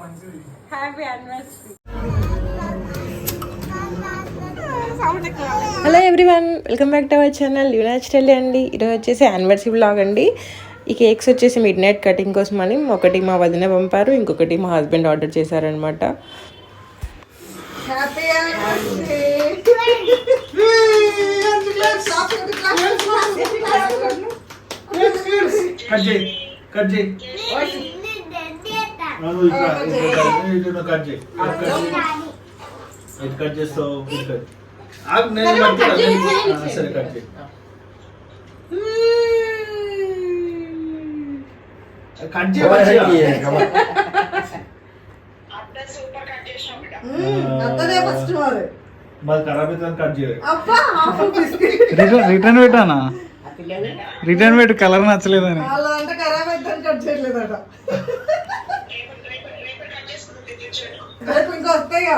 Happy anniversary. Hello everyone, welcome back to our channel unnatural అండి. ఈరోజు వచ్చేసి anniversary vlog అండి. ఈ కేక్స్ వచ్చేసి మిడ్ నైట్ కటింగ్ కోసం అని ఒకటి మా వదిన పంపారు, ఇంకొకటి మా హస్బెండ్ ఆర్డర్ చేశారనమాట. కట్ చేస్తావు సరే కట్ చేయి. కట్ చేయ ఖరాబ్ అయితే కట్ చేయాలి. రిటర్న్ పెట్టానా? రిటర్న్ పెట్టి కలర్ నచ్చలేదని. ఇంకా వస్తాయిగా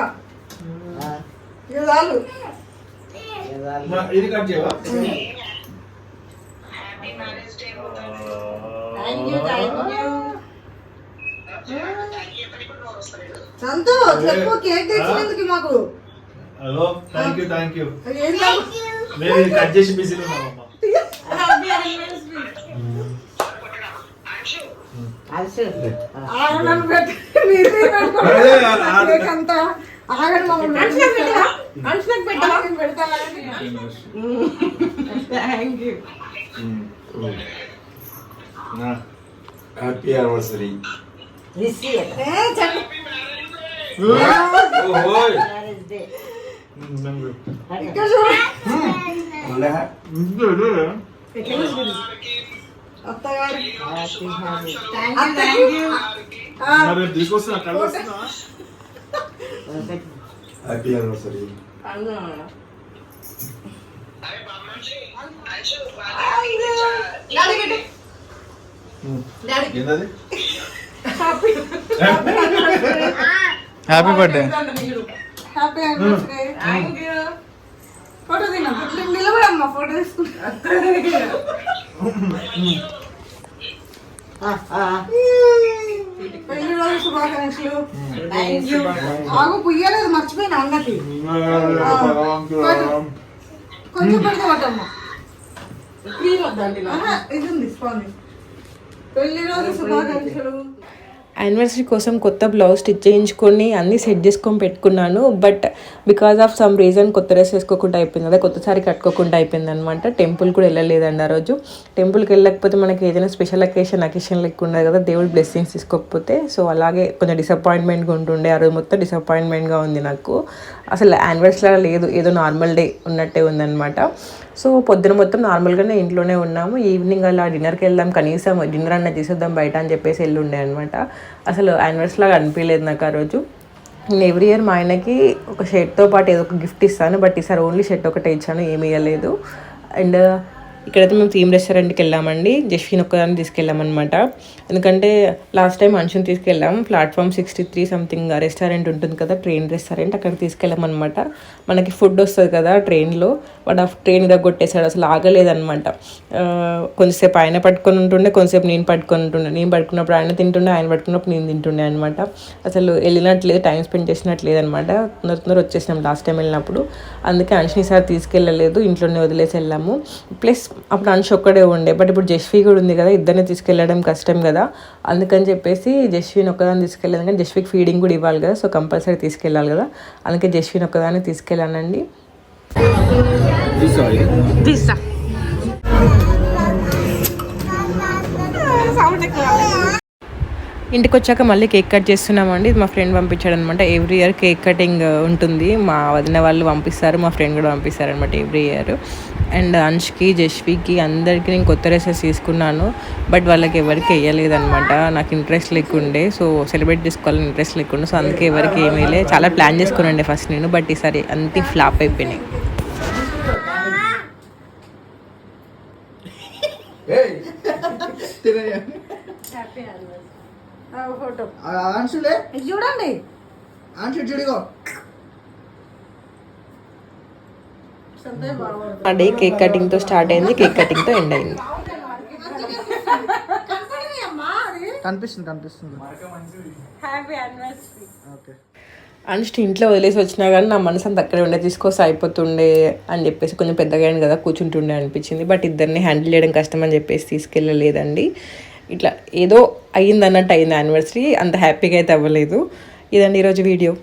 ఇది కట్ చేయవా? సంతో చెప్పు, కేక్ తెచ్చినందుకు మాకు. Hello, thank you. మేము కట్ చేసి బిజీలో ఉన్నామమ్మా. Happy anniversary. Happy anniversary. Happy birthday. Happy anniversary. Photo తిన్నా, నిలబడమ్మా, ఫోటో తీసుకుంటా. పెళ్లి రోజు శుభాకాంక్షలు. ఆగు, పుయ్యలేదు, మర్చిపోయినా అన్నకి. కొంచెం పెడితే పట్టమ్మా, ఇది ఉంది స్పాంజ్. పెళ్లి రోజు శుభాకాంక్షలు. యానివర్సరీ కోసం కొత్త బ్లౌజ్ స్టిచ్ చేయించుకొని అన్నీ సెట్ చేసుకొని పెట్టుకున్నాను. But because of some reason కొత్త డ్రెస్ వేసుకోకుండా అయిపోయింది కదా, కొత్త సారీ కట్టుకోకుండా అయిపోయింది అనమాట. టెంపుల్ కూడా వెళ్ళలేదండి ఆ రోజు. టెంపుల్కి వెళ్ళకపోతే మనకి ఏదైనా స్పెషల్ అకేషన్ లెక్క ఉండదు కదా, దేవుడు బ్లెస్సింగ్స్ తీసుకోకపోతే. సో అలాగే కొంచెం డిసప్పాయింట్మెంట్గా ఉంటుండే ఆ రోజు. మొత్తం డిసప్పాయింట్మెంట్గా ఉంది నాకు. అసలు యానివర్సరీ లేదు, ఏదో నార్మల్ డే ఉన్నట్టే ఉందన్నమాట. సో పొద్దున మొత్తం నార్మల్గానే ఇంట్లోనే ఉన్నాము. ఈవినింగ్ అలా డిన్నర్కి వెళ్దాం, కనీసం డిన్నర్ అన్న చేసేద్దాం బయట అని చెప్పేసి వెళ్ళుండే అనమాట. అసలు యానివర్సరీ లాగా అనిపించలేదు నాకు ఆ రోజు. నేను ఎవ్రీ ఇయర్ మా ఆయనకి ఒక షర్ట్తో పాటు ఏదో ఒక గిఫ్ట్ ఇస్తాను, బట్ ఈసారి ఓన్లీ షర్ట్ ఒకటే ఇచ్చాను, ఏమి ఇవ్వలేదు. అండ్ ఇక్కడైతే మేము థీమ్ రెస్టారెంట్కి వెళ్ళామండి. జస్విన్ ఒక్కదాన్ని తీసుకెళ్ళామన్నమాట. ఎందుకంటే లాస్ట్ టైం మనుషుని తీసుకెళ్ళాము. ప్లాట్ఫామ్ 63 సంథింగ్ రెస్టారెంట్ ఉంటుంది కదా, ట్రైన్ రెస్టారెంట్, అక్కడికి తీసుకెళ్ళామన్నమాట. మనకి ఫుడ్ వస్తుంది కదా ట్రైన్లో, వాడు ఆ ట్రైన్ కొట్టేశాడు, అసలు ఆగలేదన్నమాట. కొంచెంసేపు ఆయన పట్టుకొని ఉంటుండే, కొంచెంసేపు నేను పట్టుకొని ఉంటుండే. నేను పట్టుకున్నప్పుడు ఆయన తింటుండే, ఆయన పట్టుకున్నప్పుడు నేను తింటుండే అనమాట. అసలు వెళ్ళినట్లేదు, టైం స్పెండ్ చేసినట్లేదు అనమాట. తొందర వచ్చేసినాం లాస్ట్ టైం వెళ్ళినప్పుడు. అందుకే అంశని సార్ తీసుకెళ్ళలేదు, ఇంట్లోనే వదిలేసి వెళ్ళాము. ప్లస్ అప్పుడు అంశ ఒక్కడే ఉండే, బట్ ఇప్పుడు జస్వి కూడా ఉంది కదా, ఇద్దరిని తీసుకెళ్ళడం కష్టం కదా, అందుకని చెప్పేసి జస్విని ఒక్కదాన్ని తీసుకెళ్ళాను. కానీ జస్వికి ఫీడింగ్ కూడా ఇవ్వాలి కదా, సో కంపల్సరీ తీసుకెళ్ళాలి కదా, అందుకే జస్విని ఒక్కదాన్ని తీసుకెళ్ళానండి. ఇంటికి వచ్చాక మళ్ళీ కేక్ కట్ చేస్తున్నామండి. మా ఫ్రెండ్ పంపించాడు అనమాట. ఎవ్రీ ఇయర్ కేక్ కటింగ్ ఉంటుంది, మా వదిన వాళ్ళు పంపిస్తారు, మా ఫ్రెండ్ కూడా పంపిస్తారు అనమాట ఎవ్రీ ఇయర్. అండ్ అంష్కి, జస్వికి అందరికీ నేను కొత్త డ్రెస్సెస్ తీసుకున్నాను, బట్ వాళ్ళకి ఎవరికి వేయలేదనమాట. నాకు ఇంట్రెస్ట్ లేకుండే, సో సెలబ్రేట్ చేసుకోవాలని ఇంట్రెస్ట్ లేకుండే, సో అందుకే ఎవరికి ఏమీ లేదు. చాలా ప్లాన్ చేసుకున్నాండి ఫస్ట్ నేను, బట్ ఈసారి అంతే ఫ్లాప్ అయిపోయినాయి. ఫోటో అంశులే చూడండి, అంశు చూడిగో. ఆ డే కేక్ కటింగ్తో స్టార్ట్ అయింది, కేక్ కటింగ్తో ఎండ్ అయింది. కనిపిస్తుంది కనిపిస్తుంది. Happy anniversary. ఓకే. అనుష్ఠ ఇంట్లో వదిలేసి వచ్చినా కానీ నా మనసు అంత అక్కడే ఉండే, తీసుకొస్తే అయిపోతుండే అని చెప్పేసి కొంచెం పెద్దగా అయింది కదా కూర్చుంటుండే అనిపించింది. బట్ ఇద్దరిని హ్యాండిల్ చేయడం కష్టం అని చెప్పేసి తీసుకెళ్ళలేదండి. ఇట్లా ఏదో అయ్యింది అన్నట్టు అయింది యానివర్సరీ, అంత హ్యాపీగా అయితే అవ్వలేదు. ఇదండి ఈరోజు వీడియో.